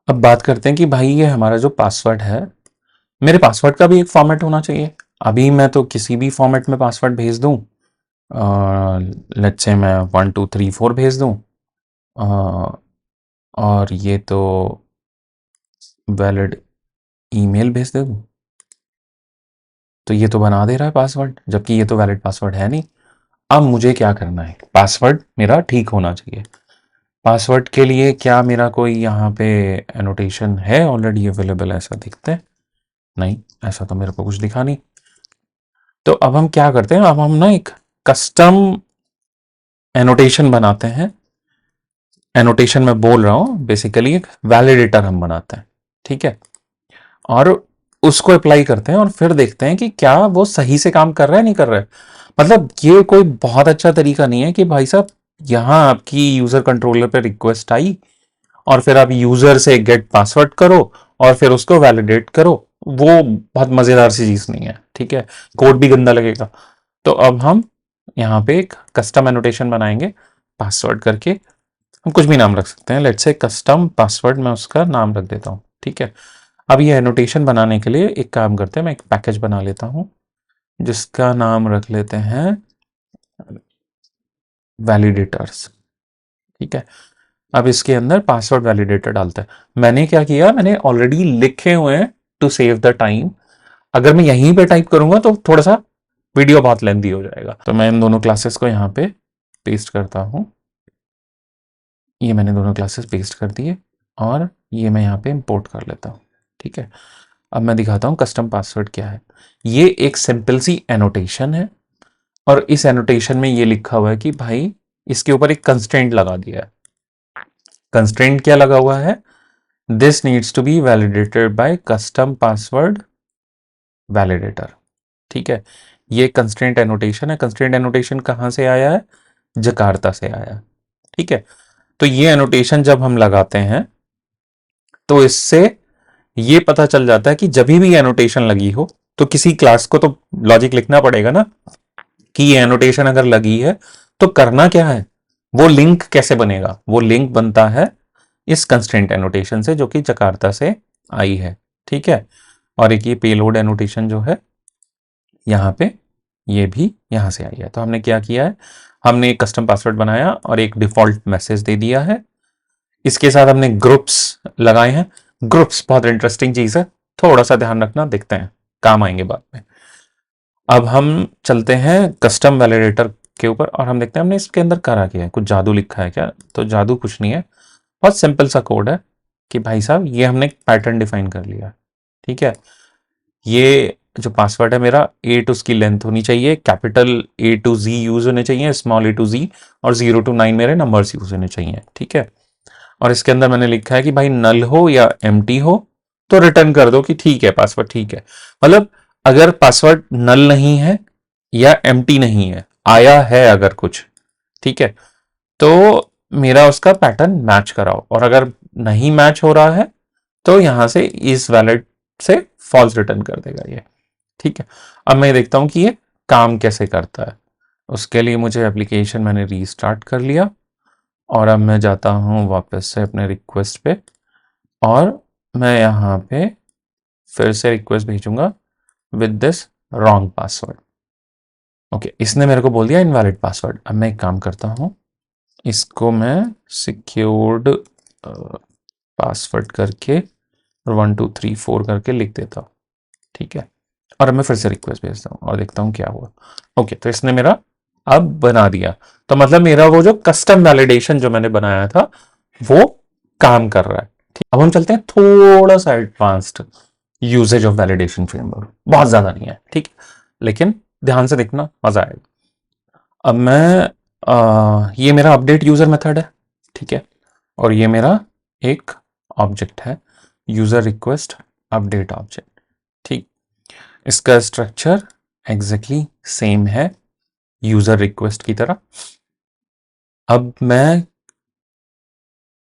अब बात करते हैं कि भाई ये हमारा जो पासवर्ड है, मेरे पासवर्ड का भी एक फॉर्मेट होना चाहिए। अभी मैं तो किसी भी फॉर्मेट में पासवर्ड भेज दूं, लेट्स से मैं 1 2 3 4 भेज दूं, अ, और ये तो वैलिड ईमेल भेज दे दूं, तो ये तो बना दे रहा है पासवर्ड, जबकि ये तो वैलिड पासवर्ड है नहीं। अब मुझे क्या करना है, पासवर्ड मेरा ठीक होना चाहिए। पासवर्ड के लिए क्या मेरा कोई यहाँ पे एनोटेशन है ऑलरेडी अवेलेबल, ऐसा दिखता है? नहीं, ऐसा तो मेरे को कुछ दिखा नहीं। तो अब हम क्या करते हैं, अब हम ना एक कस्टम एनोटेशन बनाते हैं। एनोटेशन में बोल रहा हूं, बेसिकली एक वैलिडेटर हम बनाते हैं, ठीक है। और उसको अप्लाई करते हैं और फिर देखते हैं कि क्या वो सही से काम कर रहा है नहीं कर रहा है। मतलब ये कोई बहुत अच्छा तरीका नहीं है कि भाई साहब यहाँ आपकी यूजर कंट्रोलर पे रिक्वेस्ट आई और फिर आप यूजर से गेट पासवर्ड करो और फिर उसको वैलिडेट करो। वो बहुत मजेदार सी चीज नहीं है, ठीक है। कोड भी गंदा लगेगा। तो अब हम यहाँ पे एक कस्टम एनोटेशन बनाएंगे पासवर्ड करके। हम कुछ भी नाम रख सकते हैं, लेट्स से कस्टम पासवर्ड, मैं उसका नाम रख देता हूँ, ठीक है। अब ये एनोटेशन बनाने के लिए एक काम करते हैं, मैं एक पैकेज बना लेता हूँ जिसका नाम रख लेते हैं वैलिडेटर्स, ठीक है। अब इसके अंदर पासवर्ड वैलिडेटर डालते हैं। मैंने क्या किया, मैंने ऑलरेडी लिखे हुए हैं टू सेव द टाइम। अगर मैं यहीं पे टाइप करूंगा तो थोड़ा सा वीडियो बहुत लेंदी हो जाएगा, तो मैं इन दोनों क्लासेस को यहाँ पे पेस्ट करता हूँ। ये मैंने दोनों क्लासेस पेस्ट कर दिए और ये मैं यहाँ पे इंपोर्ट कर लेता हूँ, ठीक है। अब मैं दिखाता हूँ कस्टम पासवर्ड क्या है। ये एक सिंपल सी एनोटेशन है और इस एनोटेशन में ये लिखा हुआ है कि भाई इसके ऊपर एक कंस्ट्रेंट लगा दिया है। कंस्ट्रेंट क्या लगा हुआ है, this needs to be validated by custom password validator, ठीक है। ये कंस्ट्रेंट एनोटेशन है। कंस्ट्रेंट एनोटेशन कहाँ से आया है, जकार्ता से आया है, ठीक है। तो ये एनोटेशन जब हम लगाते हैं तो इससे ये पता चल जाता है कि जब भी एनोटेशन लगी हो तो किसी क्लास को तो लॉजिक लिखना पड़ेगा ना, कि ये एनोटेशन अगर लगी है तो करना क्या है, वो लिंक कैसे बनेगा। वो लिंक बनता है इस कंस्ट्रेंट एनोटेशन से जो कि जकार्ता से आई है, ठीक है। और एक ये पेलोड एनोटेशन जो है यहाँ पे, ये भी यहाँ से आई है। तो हमने क्या किया है, हमने एक कस्टम पासवर्ड बनाया और एक डिफॉल्ट मैसेज दे दिया है। इसके साथ हमने ग्रुप्स लगाए हैं। ग्रुप्स बहुत इंटरेस्टिंग चीज है, थोड़ा सा ध्यान रखना, देखते हैं, काम आएंगे बाद में। अब हम चलते हैं कस्टम वैलिडेटर के ऊपर और हम देखते हैं हमने इसके अंदर करा क्या है, कुछ जादू लिखा है क्या। तो जादू कुछ नहीं है, बहुत सिंपल सा कोड है कि भाई साहब ये हमने एक पैटर्न डिफाइन कर लिया, ठीक है। ये जो पासवर्ड है मेरा, ए टू उसकी लेंथ होनी चाहिए, capital A to G use होने चाहिए, स्मॉल ए टू जी, और 0 to 9 मेरे नंबर्स यूज होने चाहिए, ठीक है। और इसके अंदर मैंने लिखा है कि भाई नल हो या एम्प्टी हो तो रिटर्न कर दो कि ठीक है पासवर्ड ठीक है। मतलब अगर पासवर्ड नल नहीं है या एम्प्टी नहीं है, आया है अगर कुछ, ठीक है, तो मेरा उसका पैटर्न मैच कराओ। और अगर नहीं मैच हो रहा है तो यहां से इस वैलिड से फॉल्स रिटर्न कर देगा ये, ठीक है। अब मैं देखता हूं कि ये काम कैसे करता है। उसके लिए मुझे एप्लीकेशन मैंने रीस्टार्ट कर लिया और अब मैं जाता हूं वापस से अपने रिक्वेस्ट पे और मैं यहाँ पे फिर से रिक्वेस्ट भेजूंगा with this wrong password. Okay, इसने मेरे को बोल दिया इनवैलिड पासवर्ड। अब मैं एक काम करता हूँ, इसको मैं सिक्योर्ड पासवर्ड करके 1 2 3 4 करके लिख देता हूँ, ठीक है। और अब मैं फिर से रिक्वेस्ट भेजता हूँ और देखता हूँ क्या हुआ। ओके, तो इसने मेरा अब बना दिया। तो मतलब मेरा वो जो कस्टम वैलिडेशन जो मैंने बनाया था वो काम कर रहा है, ठीक। अब हम चलते हैं थोड़ा सा advanced usages of validation framework, बहुत ज्यादा नहीं है, ठीक, लेकिन ध्यान से देखना, मजा आएगा। अब मैं ये मेरा अपडेट यूजर मेथड है, ठीक है। और ये मेरा एक ऑब्जेक्ट है, यूजर रिक्वेस्ट अपडेट ऑब्जेक्ट, ठीक। इसका स्ट्रक्चर एग्जैक्टली सेम है यूजर रिक्वेस्ट की तरह। अब मैं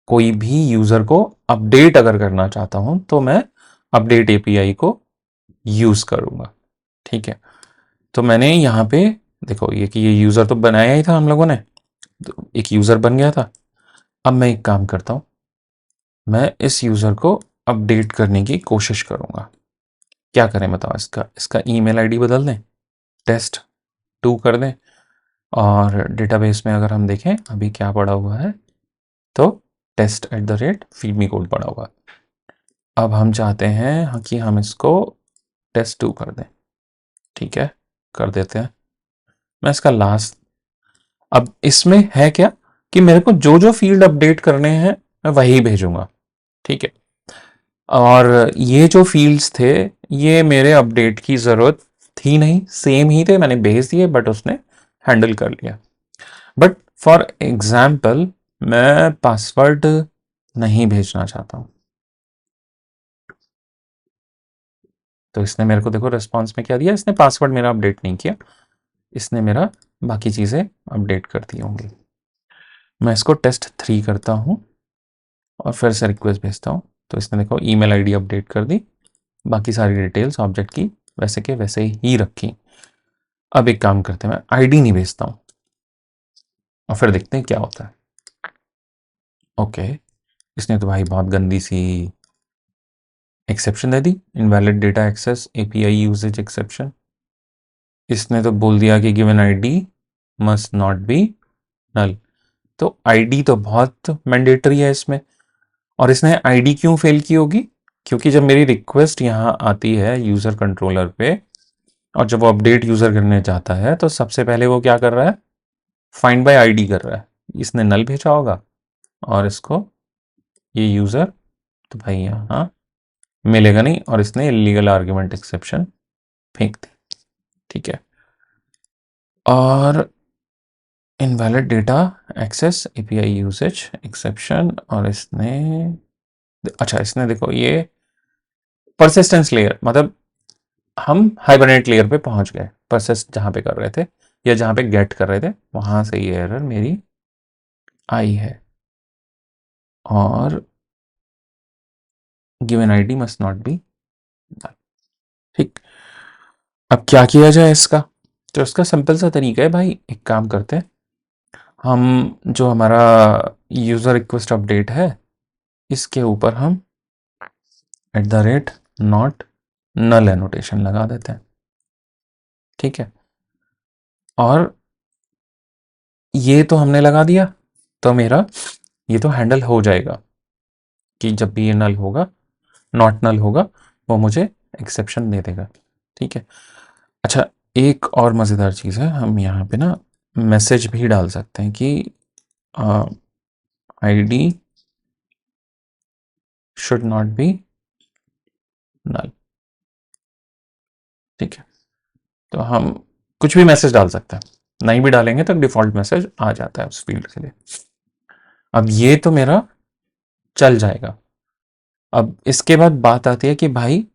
कोई भी यूजर को अपडेट अगर करना चाहता हूं तो मैं अपडेट एपीआई को यूज करूंगा, ठीक है। तो मैंने यहां पे देखो ये कि ये यूजर तो बनाया ही था हम लोगों ने, तो एक यूजर बन गया था। अब मैं एक काम करता हूं, मैं इस यूज़र को अपडेट करने की कोशिश करूँगा। क्या करें बताओ? इसका इसका ईमेल आईडी बदल दें, test2 कर दें, और डेटाबेस में अगर हम देखें अभी क्या पड़ा हुआ है, तो test@feedme कोड पड़ा हुआ है। अब हम चाहते हैं कि हम इसको test2 कर दें। ठीक है, कर देते हैं। मैं इसका लास्ट, अब इसमें है क्या कि मेरे को जो जो फील्ड अपडेट करने हैं मैं वही भेजूंगा। ठीक है, और ये जो फील्ड्स थे ये मेरे अपडेट की ज़रूरत थी नहीं, सेम ही थे, मैंने भेज दिए, बट उसने हैंडल कर लिया। बट फॉर एग्जाम्पल मैं पासवर्ड नहीं भेजना चाहता हूँ, तो इसने मेरे को देखो रिस्पॉन्स में क्या दिया, इसने पासवर्ड मेरा अपडेट नहीं किया, इसने मेरा बाकी चीज़ें अपडेट कर दी होंगी। मैं इसको test3 करता हूँ और फिर से रिक्वेस्ट भेजता हूँ, तो इसने देखो ईमेल आईडी अपडेट कर दी, बाकी सारी डिटेल्स ऑब्जेक्ट की वैसे के वैसे ही रखी। अब एक काम करते हैं, मैं आईडी नहीं भेजता हूँ और फिर देखते हैं क्या होता है। ओके, इसने तो भाई बहुत गंदी सी एक्सेप्शन दे दी, invalid data access API usage exception. इसने तो बोल दिया कि given ID must not be null. तो आईडी तो बहुत मैंडेटरी है इसमें, और इसने आईडी क्यों फेल की होगी? क्योंकि जब मेरी रिक्वेस्ट यहाँ आती है यूज़र कंट्रोलर पे, और जब वो अपडेट यूज़र करने चाहता है, तो सबसे पहले वो क्या कर रहा है? फाइंड बाय आईडी कर रहा है। इसने नल भेजा होगा और इसको ये यूज़र तो भाई यहाँ मिलेगा नहीं, और इसने इलीगल आर्ग्यूमेंट एक्सेप्शन फेंक दी। ठीक है, और invalid data access API usage exception, और इसने, अच्छा इसने देखो ये परसिस्टेंस लेयर, मतलब हम हाइबरनेट लेयर पे पहुंच गए, परसिस्ट जहां पे कर रहे थे या जहां पे गेट कर रहे थे वहां से ये एरर मेरी आई है, और given ID must not B. ठीक, अब क्या किया जाए इसका? तो इसका सिंपल सा तरीका है भाई, एक काम करते हैं, हम जो हमारा यूज़र रिक्वेस्ट अपडेट है इसके ऊपर हम @नॉट नल एनोटेशन लगा देते हैं। ठीक है, और ये तो हमने लगा दिया, तो मेरा ये तो हैंडल हो जाएगा कि जब भी ये नल होगा, नॉट नल होगा, वो मुझे एक्सेप्शन दे देगा। ठीक है, अच्छा एक और मज़ेदार चीज़ है, हम यहाँ पे ना मैसेज भी डाल सकते हैं कि ID should not be null. ठीक है, तो हम कुछ भी मैसेज डाल सकते हैं, नहीं भी डालेंगे तो डिफ़ॉल्ट मैसेज आ जाता है उस फील्ड के लिए। अब ये तो मेरा चल जाएगा। अब इसके बाद बात आती है कि भाई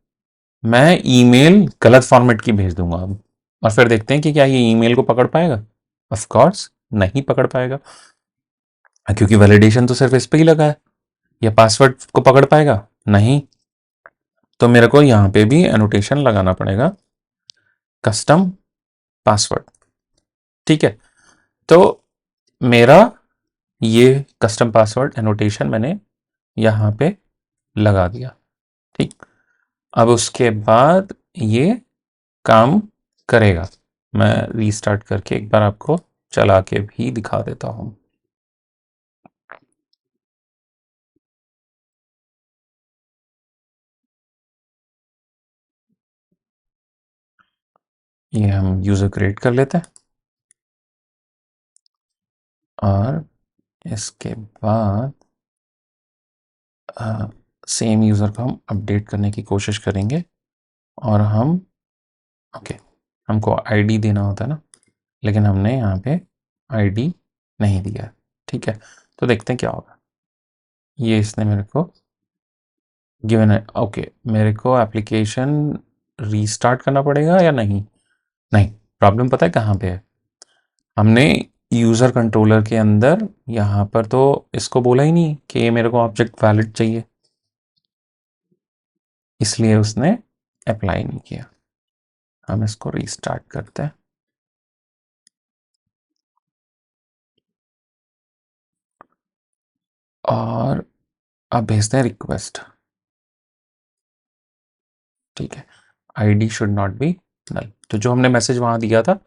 मैं ईमेल गलत फॉर्मेट की भेज दूंगा अब, और फिर देखते हैं कि क्या ये ईमेल को पकड़ पाएगा। ऑफ कोर्स नहीं पकड़ पाएगा, क्योंकि वैलिडेशन तो सिर्फ इस पे ही लगा है। या पासवर्ड को पकड़ पाएगा? नहीं। तो मेरे को यहाँ पे भी एनोटेशन लगाना पड़ेगा, कस्टम पासवर्ड। ठीक है, तो मेरा ये कस्टम पासवर्ड एनोटेशन मैंने यहाँ पे लगा दिया। ठीक, अब उसके बाद ये काम करेगा। मैं रीस्टार्ट करके एक बार आपको चला के भी दिखा देता हूं। ये हम यूज़र क्रिएट कर लेते हैं, और इसके बाद सेम यूज़र को हम अपडेट करने की कोशिश करेंगे, और हम ओके, हमको आईडी देना होता है ना, लेकिन हमने यहाँ पे आईडी नहीं दिया। ठीक है, तो देखते हैं क्या होगा। ये इसने मेरे को गिवन है। ओके, मेरे को एप्लीकेशन रीस्टार्ट करना पड़ेगा या नहीं? नहीं, प्रॉब्लम पता है कहाँ पे है? हमने यूज़र कंट्रोलर के अंदर यहाँ पर तो इसको बोला ही नहीं कि ये मेरे को ऑब्जेक्ट वैलिड चाहिए, इसलिए उसने अप्लाई नहीं किया। हम इसको रीस्टार्ट करते हैं, और अब भेजते हैं रिक्वेस्ट, ठीक है, ID should not be null. तो जो हमने मैसेज वहां दिया था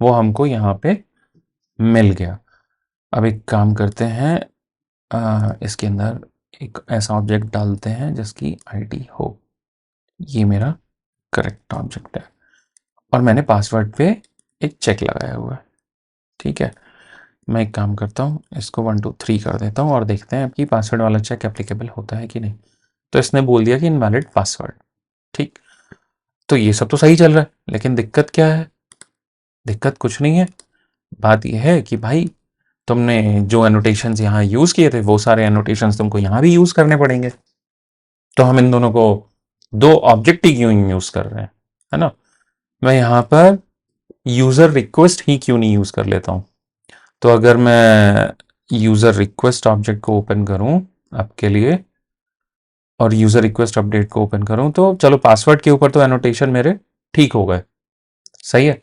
वो हमको यहाँ पे मिल गया। अब एक काम करते हैं, इसके अंदर एक ऐसा ऑब्जेक्ट डालते हैं जिसकी आईडी हो। ये मेरा करेक्ट ऑब्जेक्ट है और मैंने पासवर्ड पे एक चेक लगाया हुआ है, ठीक है। मैं एक काम करता हूँ, इसको 1 2 3 कर देता हूँ और देखते हैं कि पासवर्ड वाला चेक एप्लीकेबल होता है कि नहीं। तो इसने बोल दिया कि इनवैलिड पासवर्ड, ठीक। तो ये सब तो सही चल रहा है, लेकिन दिक्कत क्या है? दिक्कत कुछ नहीं है। बात यह है कि भाई तुमने जो एनोटेशंस यहाँ यूज किए थे वो सारे एनोटेशंस तुमको यहाँ भी यूज करने पड़ेंगे। तो हम इन दोनों को दो ऑब्जेक्ट ही क्यों यूज कर रहे हैं, है ना। मैं यहाँ पर यूजर रिक्वेस्ट ही क्यों नहीं यूज कर लेता हूँ। तो अगर मैं यूजर रिक्वेस्ट ऑब्जेक्ट को ओपन करूं आपके लिए और यूजर रिक्वेस्ट अपडेट को ओपन करूं, तो चलो पासवर्ड के ऊपर तो एनोटेशन मेरे ठीक हो गए, सही है।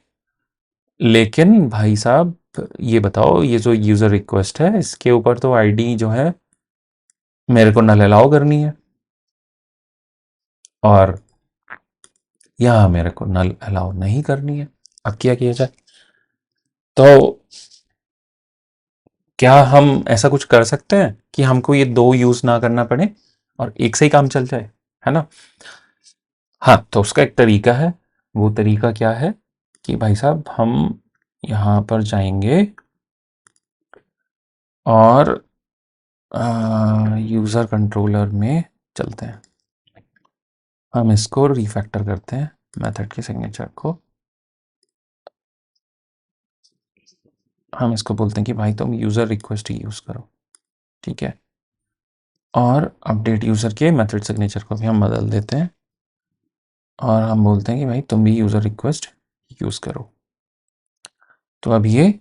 लेकिन भाई साहब ये बताओ, ये जो यूजर रिक्वेस्ट है इसके ऊपर तो आईडी जो है मेरे को नल अलाउ करनी है और यहां मेरे को नल अलाउ नहीं करनी है। अब क्या किया जाए? तो क्या हम ऐसा कुछ कर सकते हैं कि हमको ये दो यूज ना करना पड़े और एक से ही काम चल जाए, है ना। हाँ, तो उसका एक तरीका है। वो तरीका क्या है कि भाई साहब हम यहाँ पर जाएंगे और यूज़र कंट्रोलर में चलते हैं। हम इसको रिफैक्टर करते हैं मेथड के सिग्नेचर को। हम इसको बोलते हैं कि भाई तुम यूज़र रिक्वेस्ट ही यूज़ करो, ठीक है। और अपडेट यूज़र के मेथड सिग्नेचर को भी हम बदल देते हैं और हम बोलते हैं कि भाई तुम भी यूज़र रिक्वेस्ट यूज़ करो। तो अब ये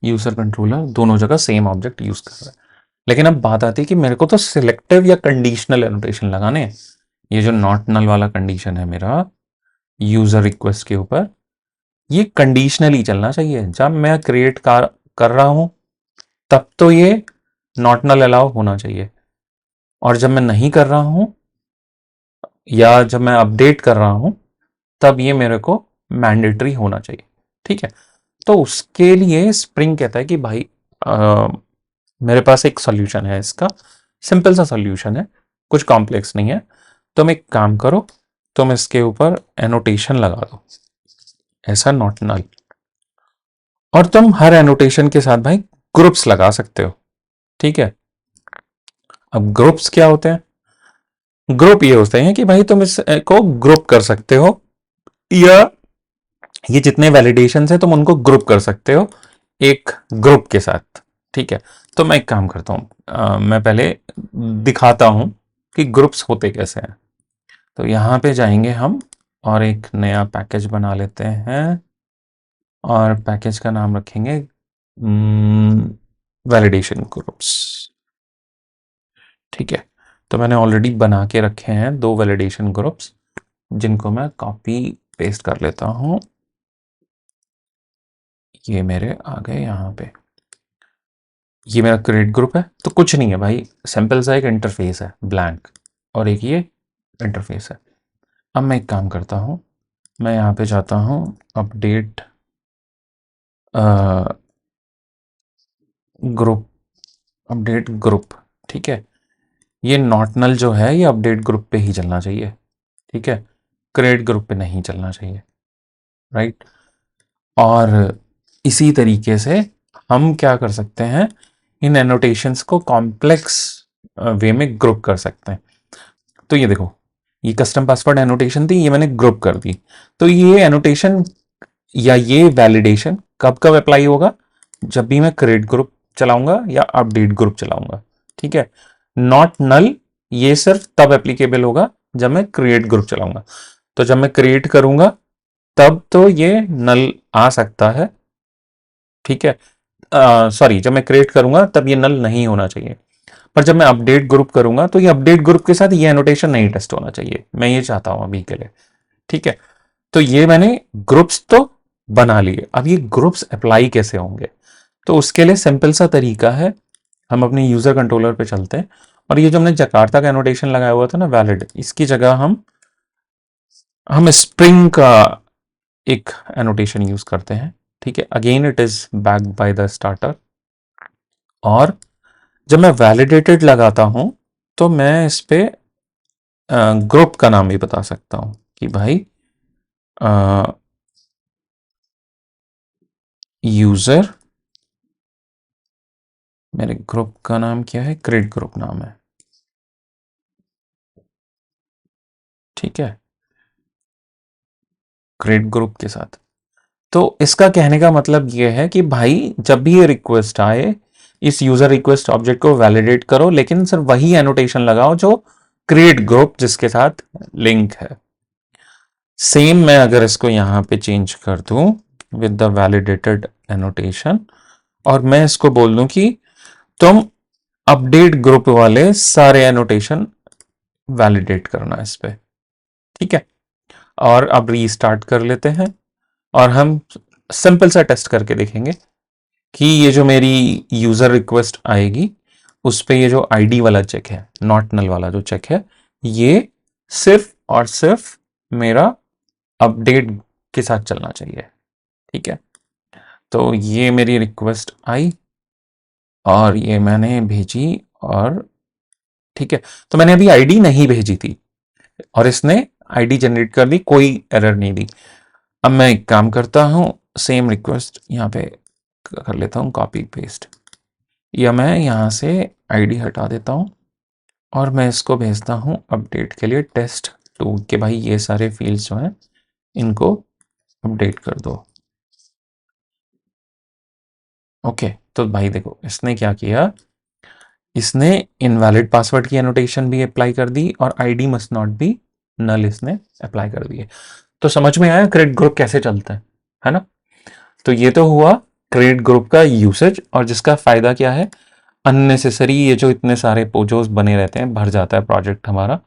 यूज़र कंट्रोलर दोनों जगह सेम ऑब्जेक्ट यूज़ कर रहा है। लेकिन अब बात आती है कि मेरे को तो सिलेक्टिव या कंडीशनल एनोटेशन लगाने हैं। ये जो नॉट नल वाला कंडीशन है मेरा यूज़र रिक्वेस्ट के ऊपर, ये कंडीशनली चलना चाहिए। जब मैं क्रिएट कर रहा हूं तब तो ये नॉट नल अलाउ होना चाहिए, और जब मैं नहीं कर रहा हूं या जब मैं अपडेट कर रहा हूं तब ये मेरे को मैंडेटरी होना चाहिए, ठीक है। तो उसके लिए स्प्रिंग कहता है कि भाई आ, मेरे पास एक सॉल्यूशन है इसका, सिंपल सा सॉल्यूशन है, कुछ कॉम्प्लेक्स नहीं है। तुम एक काम करो, तुम इसके ऊपर एनोटेशन लगा दो, ऐसा नॉट नल, और तुम हर एनोटेशन के साथ भाई ग्रुप्स लगा सकते हो, ठीक है। अब ग्रुप्स क्या होते हैं? ग्रुप ये होते हैं कि भाई तुम इसको ग्रुप कर सकते हो, या ये जितने वैलिडेशन है तुम उनको ग्रुप कर सकते हो एक ग्रुप के साथ, ठीक है। तो मैं एक काम करता हूं, मैं पहले दिखाता हूं कि ग्रुप्स होते कैसे हैं। तो यहां पे जाएंगे हम और एक नया पैकेज बना लेते हैं और पैकेज का नाम रखेंगे वैलिडेशन ग्रुप्स, ठीक है। तो मैंने ऑलरेडी बना के रखे हैं दो वैलिडेशन ग्रुप्स, जिनको मैं कॉपी पेस्ट कर लेता हूं। ये मेरे आ गए यहाँ पे। ये मेरा क्रिएट ग्रुप है, तो कुछ नहीं है भाई, सिंपल सा एक इंटरफेस है ब्लैंक, और एक ये इंटरफेस है। अब मैं एक काम करता हूँ, मैं यहाँ पे जाता हूँ अपडेट ग्रुप, अपडेट ग्रुप, ठीक है। ये नॉट नल जो है ये अपडेट ग्रुप पे ही चलना चाहिए, ठीक है, क्रिएट ग्रुप पे नहीं चलना चाहिए, राइट। और इसी तरीके से हम क्या कर सकते हैं, इन एनोटेशंस को कॉम्प्लेक्स वे में ग्रुप कर सकते हैं। तो ये देखो, ये कस्टम पासवर्ड एनोटेशन थी, ये मैंने ग्रुप कर दी। तो ये एनोटेशन या ये वैलिडेशन कब कब अप्लाई होगा? जब भी मैं क्रिएट ग्रुप चलाऊंगा या अपडेट ग्रुप चलाऊंगा, ठीक है। नॉट नल ये सिर्फ तब एप्लीकेबल होगा जब मैं क्रिएट ग्रुप चलाऊंगा। तो जब मैं क्रिएट करूंगा तब तो ये नल आ सकता है, ठीक है। सॉरी, जब मैं क्रिएट करूंगा तब ये नल नहीं होना चाहिए, पर जब मैं अपडेट ग्रुप करूंगा तो ये अपडेट ग्रुप के साथ ये एनोटेशन नहीं टेस्ट होना चाहिए। मैं ये चाहता हूं अभी के लिए, ठीक है। तो ये मैंने ग्रुप्स तो बना लिए, अब ये ग्रुप्स अप्लाई कैसे होंगे? तो उसके लिए सिंपल सा तरीका है, हम अपने यूजर कंट्रोलर पे चलते हैं और ये जो हमने जकार्ता का एनोटेशन लगाया हुआ था ना वैलिड, इसकी जगह हम स्प्रिंग का एक एनोटेशन यूज करते हैं। ठीक है, again it is backed by the starter. और जब मैं वैलिडेटेड लगाता हूं तो मैं इस पे ग्रुप का नाम भी बता सकता हूं कि भाई यूजर, मेरे ग्रुप का नाम क्या है, क्रिएट ग्रुप नाम है। ठीक है, क्रिएट ग्रुप के साथ। तो इसका कहने का मतलब यह है कि भाई जब भी ये रिक्वेस्ट आए, इस यूजर रिक्वेस्ट ऑब्जेक्ट को वैलिडेट करो, लेकिन सिर्फ वही एनोटेशन लगाओ जो क्रिएट ग्रुप जिसके साथ लिंक है। सेम मैं अगर इसको यहां पे चेंज कर दूं विद द वैलिडेटेड एनोटेशन, और मैं इसको बोल दूं कि तुम अपडेट ग्रुप वाले सारे एनोटेशन वैलिडेट करना इस पे। ठीक है, और अब रीस्टार्ट कर लेते हैं और हम सिंपल सा टेस्ट करके देखेंगे कि ये जो मेरी यूजर रिक्वेस्ट आएगी उस पे ये जो आईडी वाला चेक है, नॉट नल वाला जो चेक है, ये सिर्फ और सिर्फ मेरा अपडेट के साथ चलना चाहिए। ठीक है, तो ये मेरी रिक्वेस्ट आई और ये मैंने भेजी, और ठीक है, तो मैंने अभी आईडी नहीं भेजी थी और इसने आईडी जनरेट कर दी, कोई एरर नहीं दी। अब मैं एक काम करता हूं, सेम रिक्वेस्ट यहां पे कर लेता हूं कॉपी पेस्ट, या मैं यहां से आईडी हटा देता हूं और मैं इसको भेजता हूं अपडेट के लिए टेस्ट टू के भाई ये सारे फील्ड्स जो हैं इनको अपडेट कर दो। ओके, तो भाई देखो इसने क्या किया, इसने इनवैलिड पासवर्ड की एनोटेशन भी अप्लाई कर दी और ID must not be null इसने अप्लाई कर दी है। तो समझ में आया क्रिएट ग्रुप कैसे चलता है ना। तो ये तो हुआ क्रिएट ग्रुप का यूसेज, और जिसका फायदा क्या है, अननेसेसरी ये जो इतने सारे पोजोस बने रहते हैं, भर जाता है प्रोजेक्ट हमारा,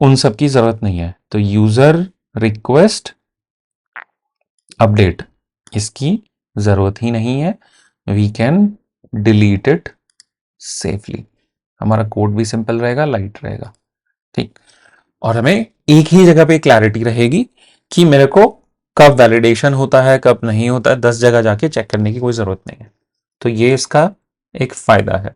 उन सब की जरूरत नहीं है। तो यूजर रिक्वेस्ट अपडेट, इसकी जरूरत ही नहीं है, we can delete it safely. हमारा कोड भी सिंपल रहेगा, लाइट रहेगा। ठीक, और हमें एक ही जगह पे क्लैरिटी रहेगी कि मेरे को कब वैलिडेशन होता है कब नहीं होता है, 10 जगह जाके चेक करने की कोई जरूरत नहीं है। तो ये इसका एक फायदा है।